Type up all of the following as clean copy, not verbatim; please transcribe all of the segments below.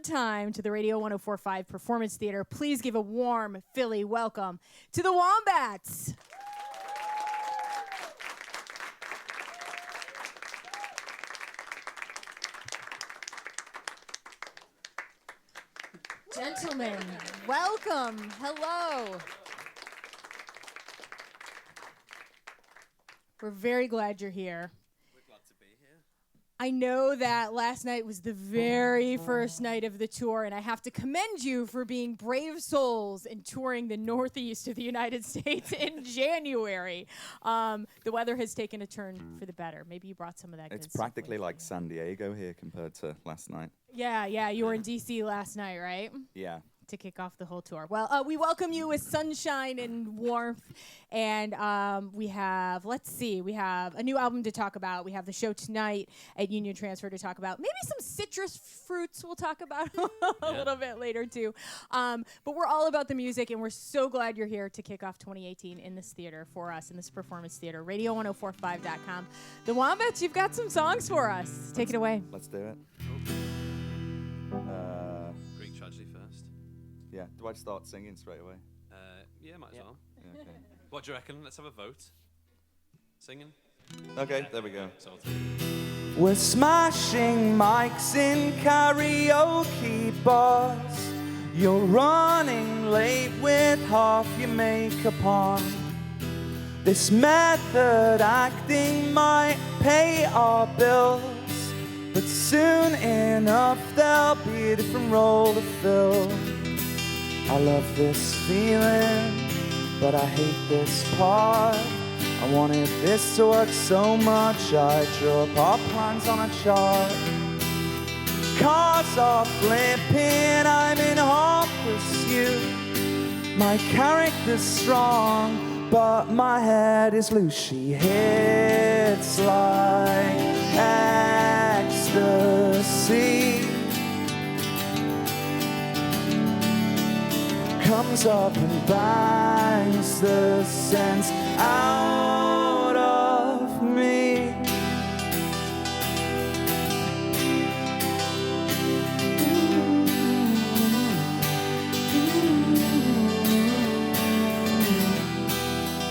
third time to the Radio 104.5 Performance Theater. Please give a warm Philly welcome to the Wombats. Gentlemen, welcome. Hello. We're very glad you're here. We're glad to be here. I know that last night was the very first night of the tour, and I have to commend you for being brave souls and touring the northeast of the United States in January. The weather has taken a turn for the better. Maybe you brought some of that. It's practically like San Diego here compared to last night. Yeah, you were in D.C. last night, right? Yeah. To kick off the whole tour. Well, we welcome you with sunshine and warmth, and we have a new album to talk about. We have the show tonight at Union Transfer to talk about. Maybe some citrus fruits we'll talk about a little bit later too. But we're all about the music, and we're so glad you're here to kick off 2018 in this theater for us, in this performance theater, radio1045.com. The Wombats, you've got some songs for us. Take it away. Let's do it. Greek tragedy first. Yeah. Do I start singing straight away? Yeah, might as well. Yeah, okay. What do you reckon? Let's have a vote. Singing? Okay, there we go. Sorted. We're smashing mics in karaoke bars. You're running late with half your makeup on. This method acting might pay our bills, but soon enough there'll be a different role to fill. I love this feeling, but I hate this part. I wanted this to work so much, I drew up our plans on a chart. Cars are flipping, I'm in hot pursuit. My character's strong, but my head is loose. She hits like ecstasy, comes up and bangs the sense out of me.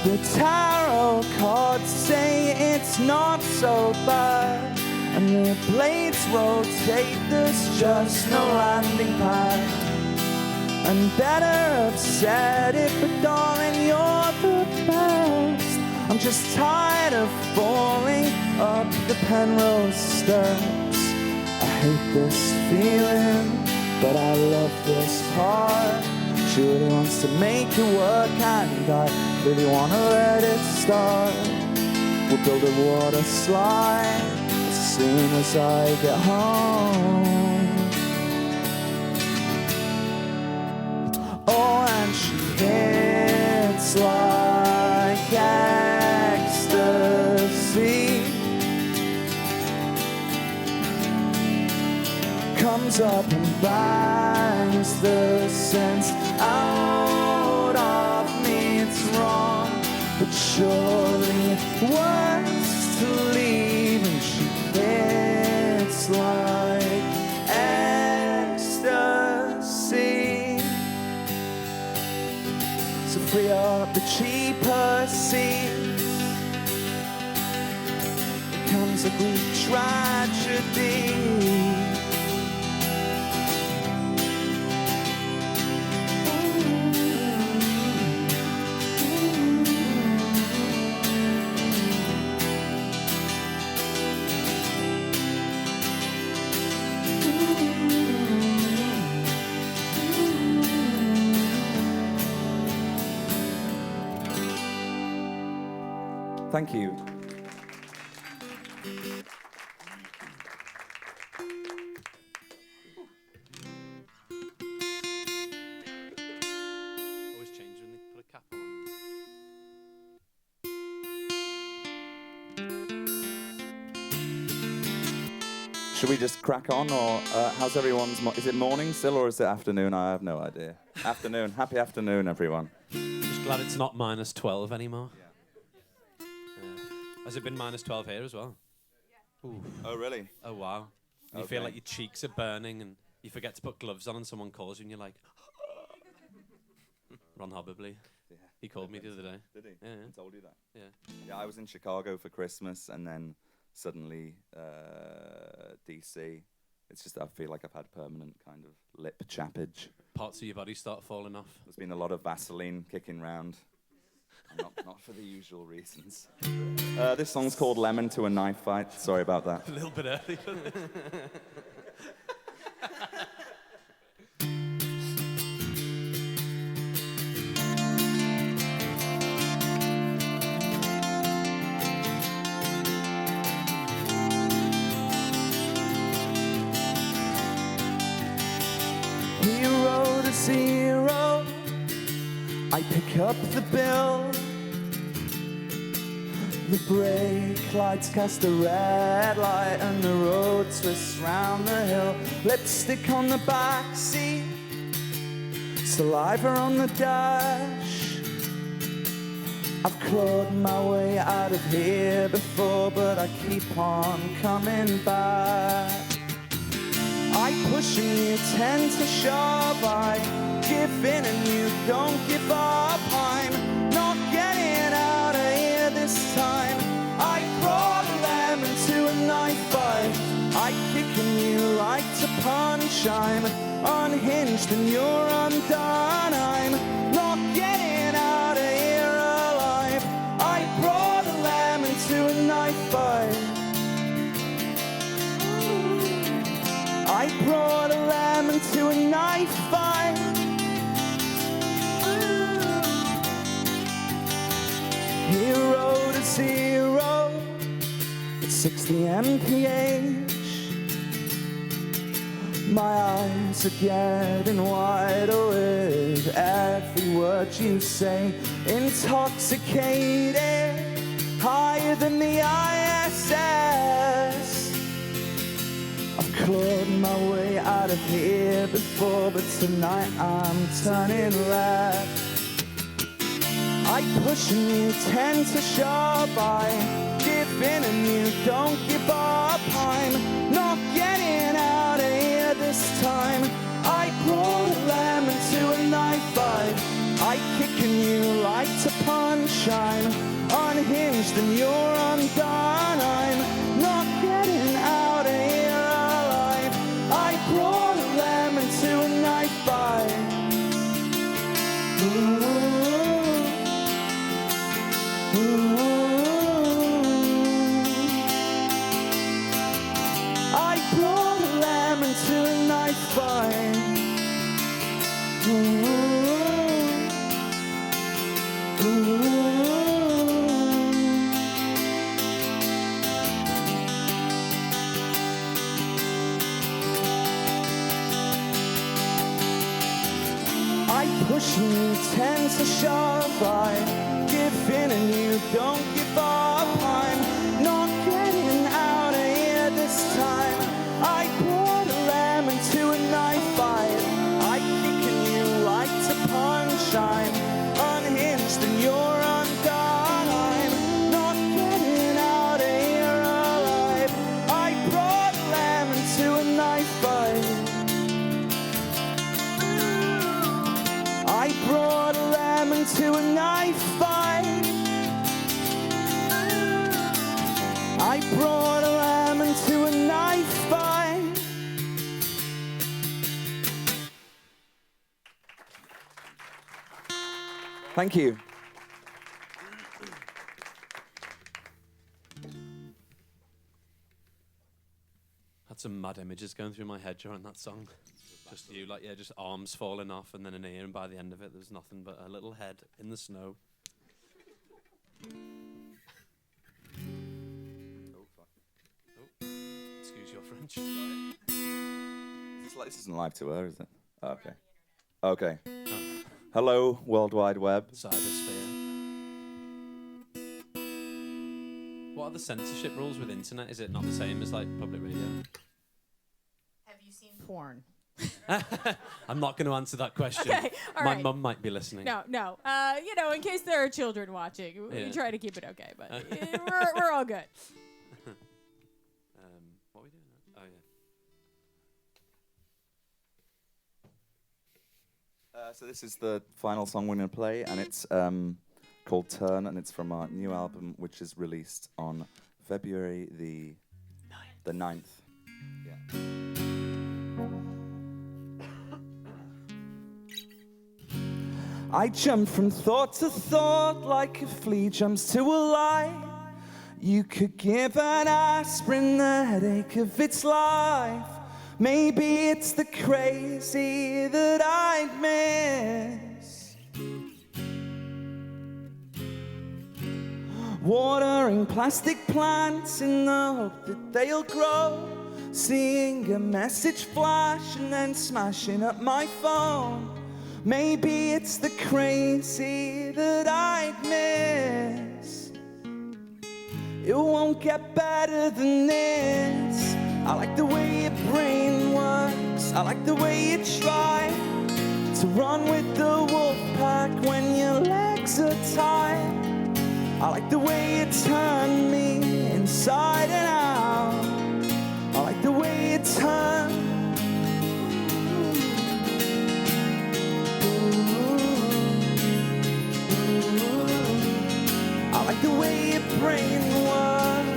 The tarot cards say it's not so bad, and the blades rotate, there's just no landing pad. And better have said it, but darling, you're the best. I'm just tired of falling up the Penrose steps. I hate this feeling, but I love this part. She really wants to make it work, and I really want to let it start. We'll build a water slide as soon as I get home. Oh, and she hits like ecstasy, comes up and bangs the sense out of me. It's wrong, but surely it works to leave. And she hits like ecstasy. So free up the cheaper seats. It comes a Greek tragedy. Thank you. Always change when they put a cap on. Should we just crack on, or how's everyone's... is it morning still, or is it afternoon? I have no idea. Afternoon. Happy afternoon, everyone. Just glad it's not minus 12 anymore. Yeah. Has it been minus 12 here as well? Oh, really? Oh, wow. You feel like your cheeks are burning and You forget to put gloves on and someone calls you and you're like, Ron Hobbley. Yeah. He called me the other day. Did he? Yeah, yeah. He told you that? Yeah. Yeah, I was in Chicago for Christmas and then suddenly DC. It's just I feel like I've had permanent kind of lip chappage. Parts of your body start falling off. There's been a lot of Vaseline kicking round. Not for the usual reasons. This song's called Lemon to a Knife Fight. Sorry about that. A little bit early. Hero to zero, I pick up the bill. The brake lights cast a red light and the road twists round the hill. Lipstick on the back seat, saliva on the dash. I've clawed my way out of here before, but I keep on coming back. I push and you tend to shove. I give in and you don't give up. I'm not getting out of here this time. I brought a lemon to a knife fight. I kick and you like to punch. I'm unhinged and you're undone. I'm not getting out of here alive. I brought a lemon to a knife fight. I brought a lemon to a knife fight. Hero to zero at 60 mph. My eyes are getting wider with every word you say. Intoxicated, higher than the ISS. I've clawed my way out of here before, but tonight I'm turning left. I push and you tend to shove. I give in and you don't give up. I'm not getting out of here this time. I brought a lemon to a knife fight. I kick and you like to punch. I'm unhinged and you're undone. I'm not getting out of here alive. I brought a lemon to a knife fight. Ooh. I brought a lemon to a knife fight. I push and you tend to shove. I give in and you don't give up. I'm not getting out of here this time. I brought a lemon to a knife fight. I kick and you like to punch. I'm unhinged and you're undone. I'm not getting out of here alive. I brought a lemon to a knife fight. I brought a lemon to a knife fight. I brought a lemon to a knife fight. Thank you. Had some mad images going through my head during that song. Just you, like, yeah, just arms falling off and then an ear, and by the end of it, there's nothing but a little head in the snow. Oh, fuck. Oh, excuse your French. This isn't live to air, is it? Okay. Okay. Hello, World Wide Web. Cybersphere. What are the censorship rules with internet? Is it not the same as, like, public radio? Have you seen porn? I'm not going to answer that question. Okay, all My right. mum might be listening. No. You know, in case there are children watching, we Yeah. try to keep it okay, but we're all good. What are we doing now? Oh, yeah. So this is the final song we're going to play, and it's called Turn, and it's from our new album, which is released on February the 9th. Yeah. I jump from thought to thought like a flea jumps to a light. You could give an aspirin the headache of its life. Maybe it's the crazy that I'd miss. Watering plastic plants in the hope that they'll grow. Seeing a message flash and then smashing up my phone. Maybe it's the crazy that I'd miss. It won't get better than this. I like the way your brain works. I like the way you try to run with the wolf pack when your legs are tied. I like the way you turn me inside and out. I like the way you turn. I like the way your brain works.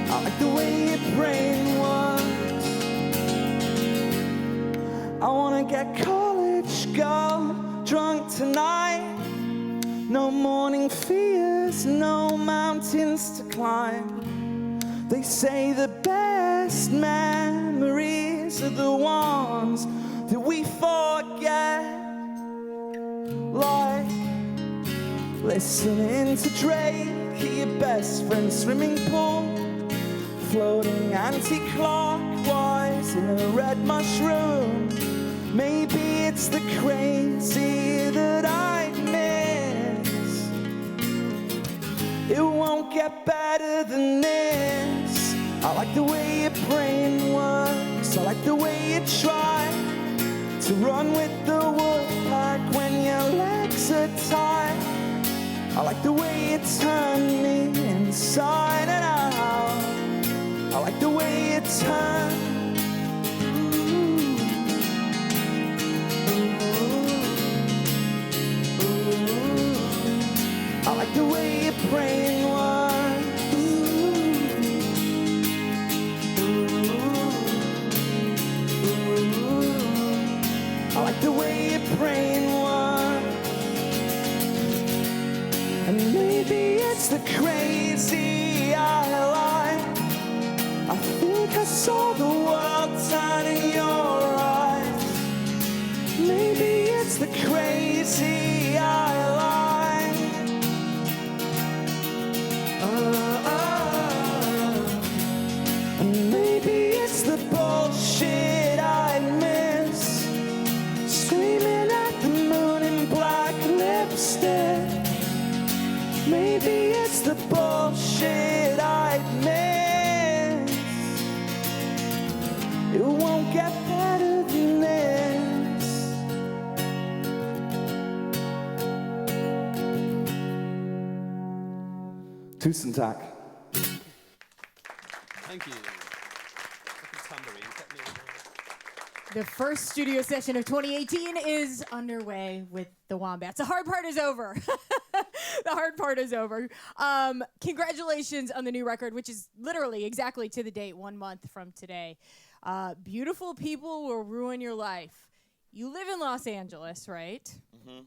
I like the way your brain works. I wanna get college girl drunk tonight. No morning fears, no mountains to climb. They say the best memories are the ones that we forget. Like listening to Drake at your best friend's swimming pool, floating anti-clockwise in a red mushroom. Maybe it's the crazy that I'd miss. It won't get better than this. I like the way your brain works. I like the way you try to run with the wolf pack when your legs are tied. I like the way you turn me inside and out. I like the way you turn. I like the way your brain works. I like the way your brain works. And maybe it's the crazy I like. I think I saw the world turn in your eyes. Maybe it's the crazy I like. And maybe it's the bullshit I miss. Screaming at the moon in black lipstick. Maybe it's the bullshit I miss. It won't get better than this. Tusen tack. Thank you. Fucking tambourine kept me on. The first studio session of 2018 is underway with the Wombats. The hard part is over. The hard part is over. Congratulations on the new record, which is literally exactly to the date, 1 month from today. Beautiful People Will Ruin Your Life. You live in Los Angeles, right? Mm-hmm.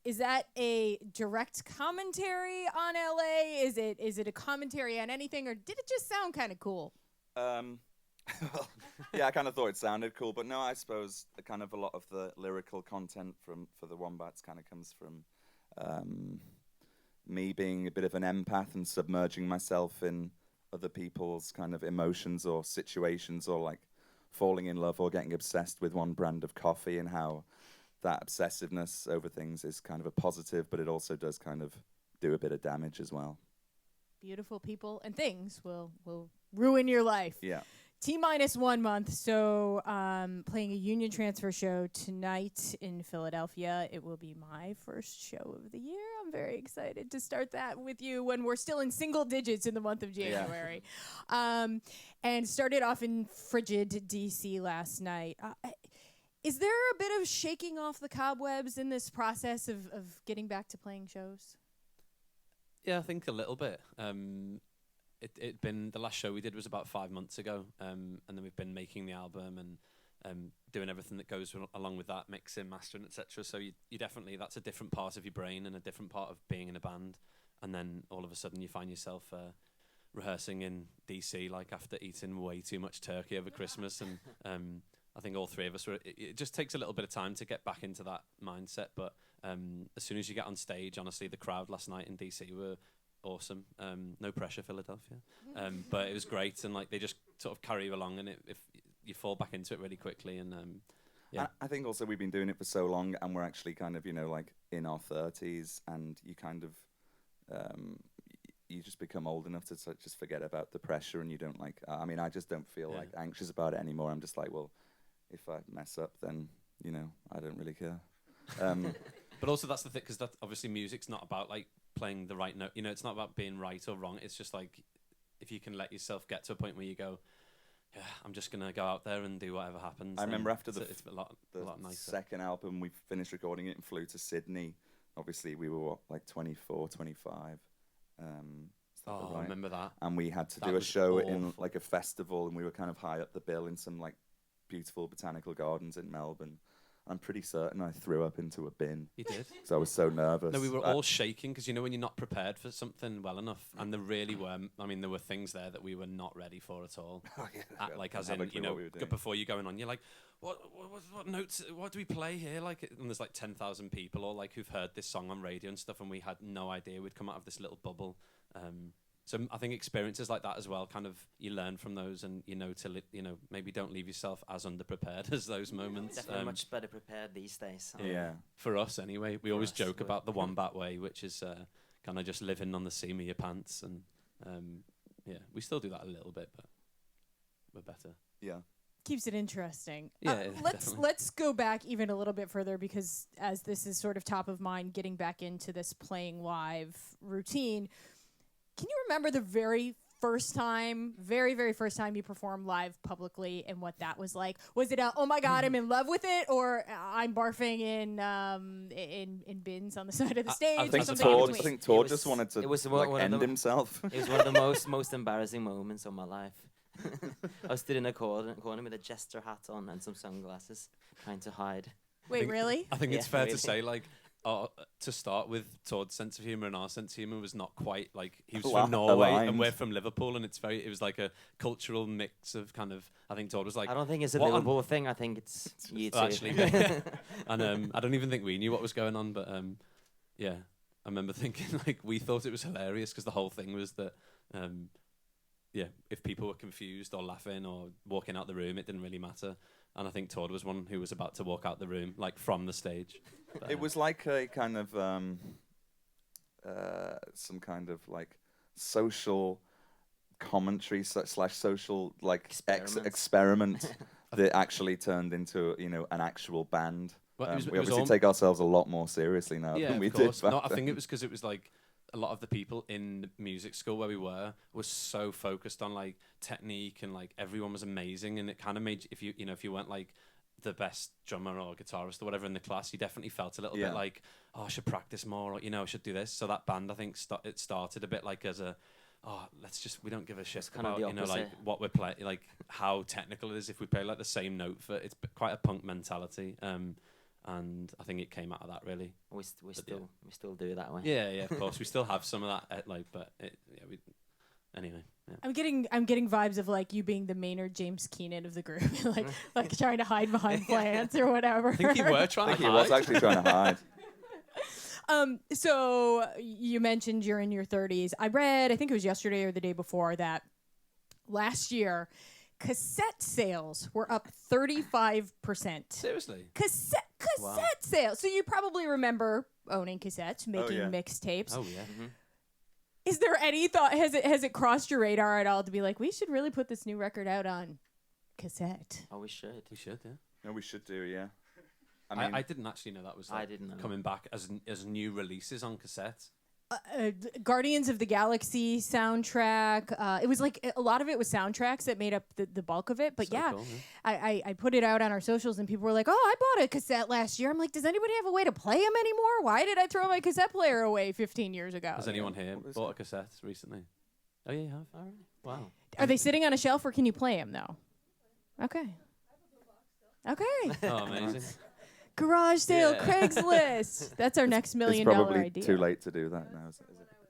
Is that a direct commentary on LA? Is it a commentary on anything, or did it just sound kind of cool? Yeah, I kind of thought it sounded cool, but no, I suppose kind of a lot of the lyrical content for the Wombats kind of comes from me being a bit of an empath and submerging myself in other people's kind of emotions or situations, or like falling in love or getting obsessed with one brand of coffee, and how that obsessiveness over things is kind of a positive, but it also does kind of do a bit of damage as well. Beautiful people and things will ruin your life. Yeah. T-1 month, so playing a union transfer show tonight in Philadelphia. It will be my first show of the year. I'm very excited to start that with you when we're still in single digits in the month of January. And started off in frigid D.C. last night. Is there a bit of shaking off the cobwebs in this process of getting back to playing shows? Yeah, I think a little bit. It been the last show we did was about 5 months ago, and then we've been making the album and doing everything that goes along with that, mixing, mastering, etc. So you definitely, that's a different part of your brain and a different part of being in a band, and then all of a sudden you find yourself rehearsing in DC like after eating way too much turkey over Christmas, and I think all three of us were. It just takes a little bit of time to get back into that mindset, but as soon as you get on stage, honestly, the crowd last night in DC were awesome. No pressure, Philadelphia, but it was great, and like they just sort of carry you along, and if you fall back into it really quickly, and yeah. I think also we've been doing it for so long, and we're actually kind of like in our 30s, and you kind of you just become old enough to just forget about the pressure, and you don't like. I mean, I just don't feel like anxious about it anymore. I'm just like, well, if I mess up, then I don't really care. But also that's the thing, because that obviously music's not about like playing the right note. It's not about being right or wrong. It's just like if you can let yourself get to a point where you go, yeah, I'm just gonna go out there and do whatever happens. I remember after it's a lot nicer. Second album, we finished recording it and flew to Sydney. Obviously, we were like 24, 25. I remember that. And we had to do a show in like a festival, and we were kind of high up the bill in some like beautiful botanical gardens in Melbourne. I'm pretty certain I threw up into a bin. You did? So I was so nervous. No, we were all shaking because when you're not prepared for something well enough, and there really were. I mean, there were things there that we were not ready for at all. Like as in, before you're going on, you're like, what notes? What do we play here? Like, and there's like 10,000 people, or like who've heard this song on radio and stuff, and we had no idea we'd come out of this little bubble. So I think experiences like that as well, kind of you learn from those, and maybe don't leave yourself as underprepared as those moments. Definitely much better prepared these days. Yeah. For us anyway, we always joke about the Wombat way, which is kind of just living on the seam of your pants, and we still do that a little bit, but we're better. Yeah. Keeps it interesting. Yeah, let's go back even a little bit further, because as this is sort of top of mind, getting back into this playing live routine. Can you remember the very first time you performed live publicly, and what that was like? Was it oh my God, I'm in love with it, or I'm barfing in bins on the side of the stage? I think Tord just wanted to end himself. It was one of the most embarrassing moments of my life. I stood in a corner with a jester hat on and some sunglasses, trying to hide. Wait, really? I think it's fair to say, like, to start with, Tord's sense of humour and our sense of humour was not quite like, he was from Norway and we're from Liverpool, and it was like a cultural mix of kind of, I think Tord was like, I don't think it's a Liverpool thing, I think it's you too. Actually, and I don't even think we knew what was going on, but I remember thinking like we thought it was hilarious because the whole thing was that if people were confused or laughing or walking out the room, it didn't really matter. And I think Tord was one who was about to walk out the room, like from the stage. But, it was like a kind of some kind of like social commentary slash social like experiment that actually turned into an actual band. Well, we obviously take ourselves a lot more seriously now than we did. No, I think it was because it was like a lot of the people in music school where we were so focused on like technique, and like everyone was amazing, and it kind of made if you weren't like the best drummer or guitarist or whatever in the class, you definitely felt a little bit like, oh, I should practice more, or I should do this. So that band, I think it started a bit like as a we don't give a shit about like what we're playing, like how technical it is. If we play like the same note, it's quite a punk mentality. And I think it came out of that really. We still do it that way. Yeah, of course. We still have some of that, anyway. Yeah. I'm getting vibes of like you being the Maynard James Keenan of the group, like trying to hide behind plants or whatever. I think you were trying to hide. He was actually trying to hide. So you mentioned you're in your 30s. I read, I think it was yesterday or the day before, that last year cassette sales were up 35%. Seriously? Cassette sales. So you probably remember owning cassettes, making mixtapes. Oh yeah. Mm-hmm. Is there any thought? Has it crossed your radar at all to be like, we should really put this new record out on cassette. Oh, we should. We should, yeah. No, we should do, yeah. I mean, I didn't actually know that was I like, didn't know. coming back as new releases on cassette. Guardians of the Galaxy soundtrack. It was like a lot of it was soundtracks that made up the bulk of it. But So yeah, cool, I put it out on our socials and people were like, "Oh, I bought a cassette last year." I'm like, "Does anybody have a way to play them anymore? Why did I throw my cassette player away 15 years ago?" Has anyone here What was bought it? a cassette recently? Oh, yeah, you have? All right. Wow. Are they sitting on a shelf or can you play them though? Okay. Okay. Oh, amazing. Garage sale, Yeah. Craigslist. That's our next $1 it's million probably idea. too late to do that now. Is it?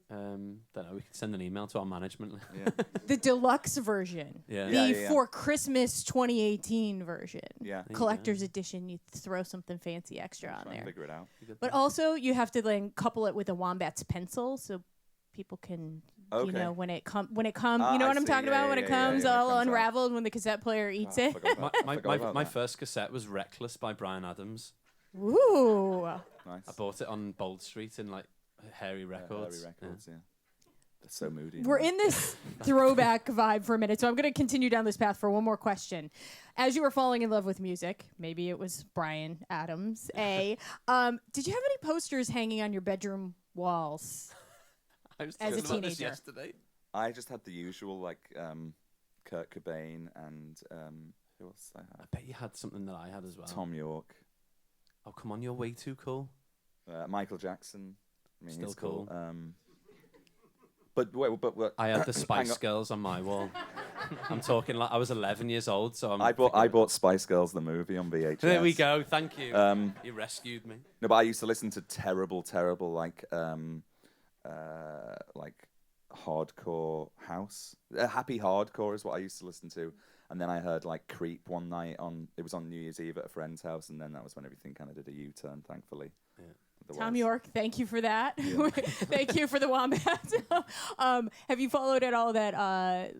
Don't know. We could send an email to our management. Yeah. The deluxe version. Yeah. The Yeah. for Christmas 2018 version. Yeah. you Collector's edition. You throw something fancy extra on Try and there. figure it out. But also, you have to then couple it with a Wombats pencil so people can, you Okay. know, when it comes, Ah, you know I what I'm see. talking Yeah, about? yeah, When it yeah, comes when it all comes out. unraveled, when the cassette player eats Oh, I it. forgot about- My, forgot about my that. first cassette was Reckless by Bryan Adams. Ooh. Nice. I bought it on Bold Street in like Hairy Yeah, Records. Hairy Records, yeah. They're so moody. We're in this throwback vibe for a minute, so I'm going to continue down this path for one more question. As you were falling in love with music, maybe it was Bryan Adams, did you have any posters hanging on your bedroom walls? I was As a talking about this teenager. yesterday. I just had the usual, like, Kurt Cobain and who else I I had? bet you had something that I had as well. Tom York, Oh, come on, you're way too cool. Michael Jackson. I mean, Still he's cool. cool. But wait, but I had the hang Spice on. Girls on my wall. I'm talking like I was 11 years old, so I bought Spice Girls the movie on VHS. There we go. Thank you. Um, You rescued me. No, but I used to listen to terrible, like hardcore house. Happy hardcore is what I used to listen to. And then I heard like Creep one night it was on New Year's Eve at a friend's house, and then that was when everything kind of did a U-turn, thankfully. Yeah. Tom York, thank you for that. Thank you for the Wombats. Have you followed at all that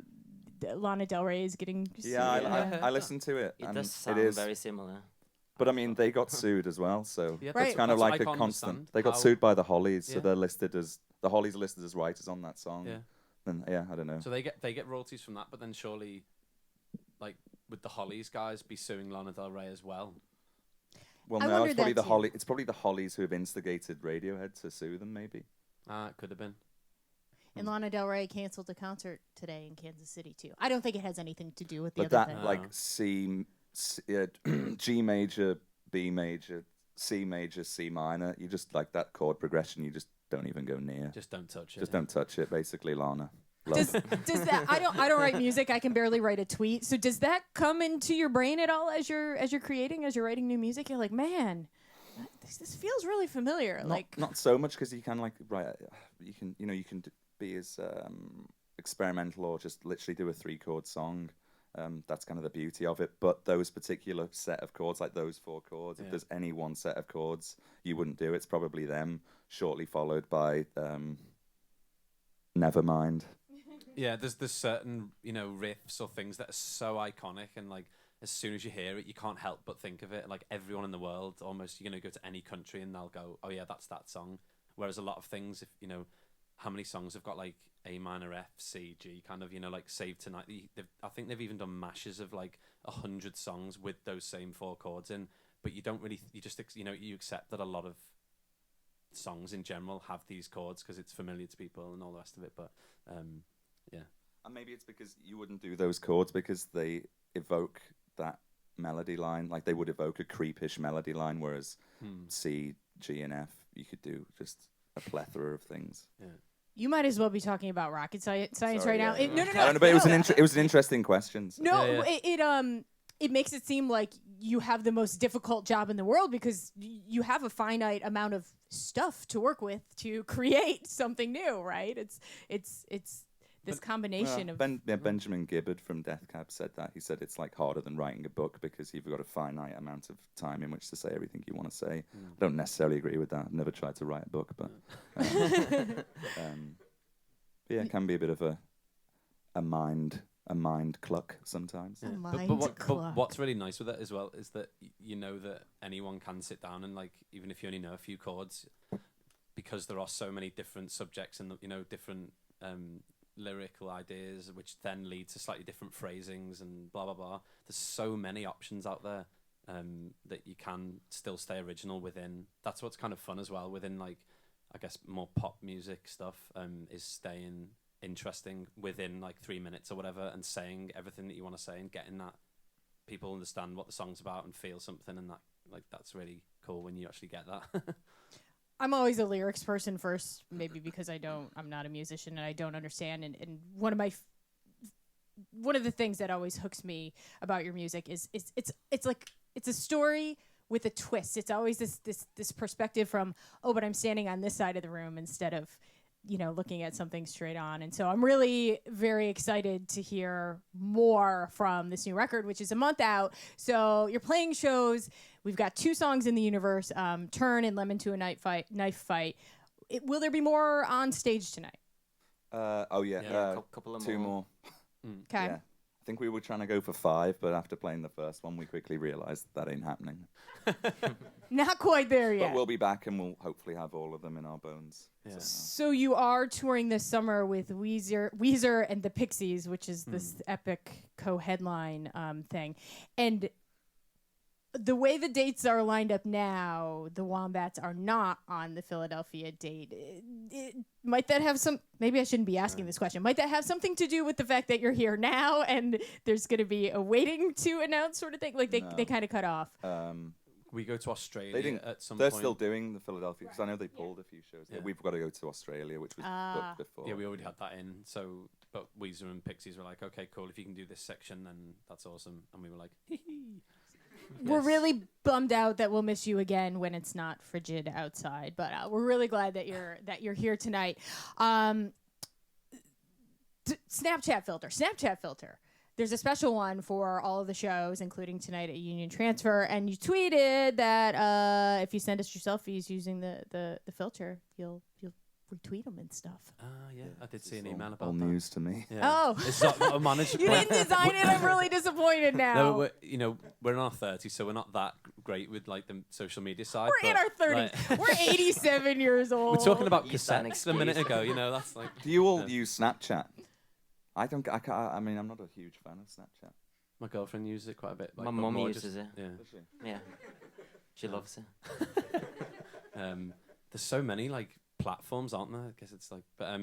Lana Del Rey is getting sued? Yeah, I listened to it, It and does it sound is. very similar. But I mean, they got sued as well, so Yeah, Right. it's kind of that's what like I a can't constant. understand. They got How- sued by the Hollies, so Yeah. they're listed as the Hollies are listed as writers on that song. Yeah. And yeah, I don't know. So they get royalties from that, but then surely, like, would the Hollies guys be suing Lana Del Rey as well? Well, I no, wondered it's probably that too. It's probably the Hollies who have instigated Radiohead to sue them, maybe. Ah, it could have been. And Lana Del Rey canceled a concert today in Kansas City too. I don't think it has anything to do with the But other that thing. like G major, B major, C major, C minor, you just like that chord progression. You just don't even go near. Just don't touch it. Just don't touch it. Basically, Lana. Love. Does that I don't write music. I can barely write a tweet. So does that come into your brain at all as you're creating, as you're writing new music? You're like, man, this feels really familiar. Not so much because you can like write. You can be as experimental or just literally do a 3-chord song. That's kind of the beauty of it. But those particular set of chords, like those 4 chords, Yeah. if there's any one set of chords you wouldn't do, it's probably them. Shortly followed by Nevermind. Yeah, there's certain riffs or things that are so iconic, and like as soon as you hear it, you can't help but think of it. Like everyone in the world, almost you're gonna go to any country and they'll go, oh yeah, that's that song. Whereas a lot of things, if how many songs have got like A minor, F, C, G, kind of like Save Tonight. I think they've even done mashes of like 100 songs with those same 4 chords in, but you don't really, you just you accept that a lot of songs in general have these chords because it's familiar to people and all the rest of it. But yeah. And maybe it's because you wouldn't do those chords because they evoke that melody line. Like they would evoke a creepish melody line, whereas C, G, and F, you could do just a plethora of things. Yeah. You might as well be talking about rocket science Sorry, right now. yeah. No. I don't know, but it was an interesting question. So. No, Yeah. it makes it seem like you have the most difficult job in the world because you have a finite amount of stuff to work with to create something new, right? It's this combination of Benjamin Gibbard from Death Cab said that. He said it's like harder than writing a book because you've got a finite amount of time in which to say everything you want to say. I don't necessarily agree with that. I've never tried to write a book, but yeah, it can be a bit of a mind cluck sometimes. A Yeah. mind But cluck. what's really nice with it as well is that you know that anyone can sit down and like even if you only know a few chords, because there are so many different subjects and different lyrical ideas, which then lead to slightly different phrasings and blah blah blah. There's so many options out there that you can still stay original within. That's what's kind of fun as well within, like, I guess more pop music stuff, is staying interesting within like 3 minutes or whatever, and saying everything that you want to say and getting that people understand what the song's about and feel something, and that, like, that's really cool when you actually get that. I'm always a lyrics person first, maybe because I'm not a musician and I don't understand. And one of the things that always hooks me about your music is it's like it's a story with a twist. It's always this perspective from, oh, but I'm standing on this side of the room instead of, looking at something straight on. And so I'm really very excited to hear more from this new record, which is a month out. So you're playing shows. We've got 2 songs in the universe, Turn and Lemon to a Knife Fight. Will there be more on stage tonight? Oh, yeah. A couple of 2 more. Okay. Yeah. I think we were trying to go for 5, but after playing the first one, we quickly realized that ain't happening. Not quite there yet. But we'll be back, and we'll hopefully have all of them in our bones. Yeah. So you are touring this summer with Weezer and the Pixies, which is this epic co-headline thing. And the way the dates are lined up now, the Wombats are not on the Philadelphia date. Might that have some... Maybe I shouldn't be asking this question. Might that have something to do with the fact that you're here now and there's going to be a waiting to announce sort of thing? Like, they kind of cut off. We go to Australia They didn't. at some They're point. still doing the Philadelphia, because I know they pulled a few shows. Yeah. We've got to go to Australia, which was booked before. Yeah, we already had that in. So, but Weezer and Pixies were like, okay, cool. If you can do this section, then that's awesome. And we were like, hee hee. We're really bummed out that we'll miss you again when it's not frigid outside, but we're really glad that you're here tonight. Snapchat filter. There's a special one for all of the shows, including tonight at Union Transfer, and you tweeted that if you send us your selfies using the filter, you'll retweet them and stuff. Yeah, I did see an email about all that. news to me. Yeah. Oh. It's not a manager. You didn't design it. I'm really disappointed now. No, but we're in our 30s, so we're not that great with like the social media side. We're in our 30s. We're 87 years old. We're talking about You sound cassettes a minute ago. That's like. Do you all use Snapchat? I mean, I'm not a huge fan of Snapchat. My girlfriend uses it quite a bit. My mum uses it. Yeah. Does she? Yeah. She loves it. There's so many like platforms, aren't there? I guess it's like, but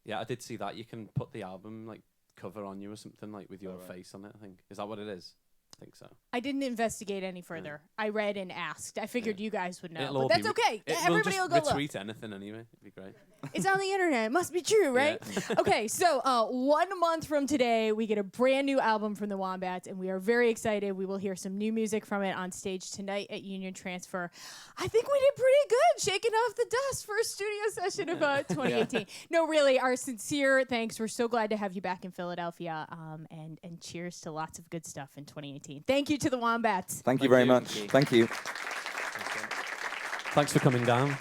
yeah, I did see that you can put the album like cover on you or something, like with your face on it. I think, is that what it is? I think so. I didn't investigate any further. I read and asked. I figured you guys would know, It'll but all that's be okay. Everybody will just go look. retweet anything anyway. It'd be great. It's on the internet. It must be true, right? Yeah. Okay, so 1 month from today, we get a brand new album from the Wombats, and we are very excited. We will hear some new music from it on stage tonight at Union Transfer. I think we did pretty good, shaking off the dust for a studio session of 2018. No, really, our sincere thanks. We're so glad to have you back in Philadelphia, and cheers to lots of good stuff in 2018. Thank you to the Wombats. Thank you very much. Thank you. Thank you. Thanks for coming down.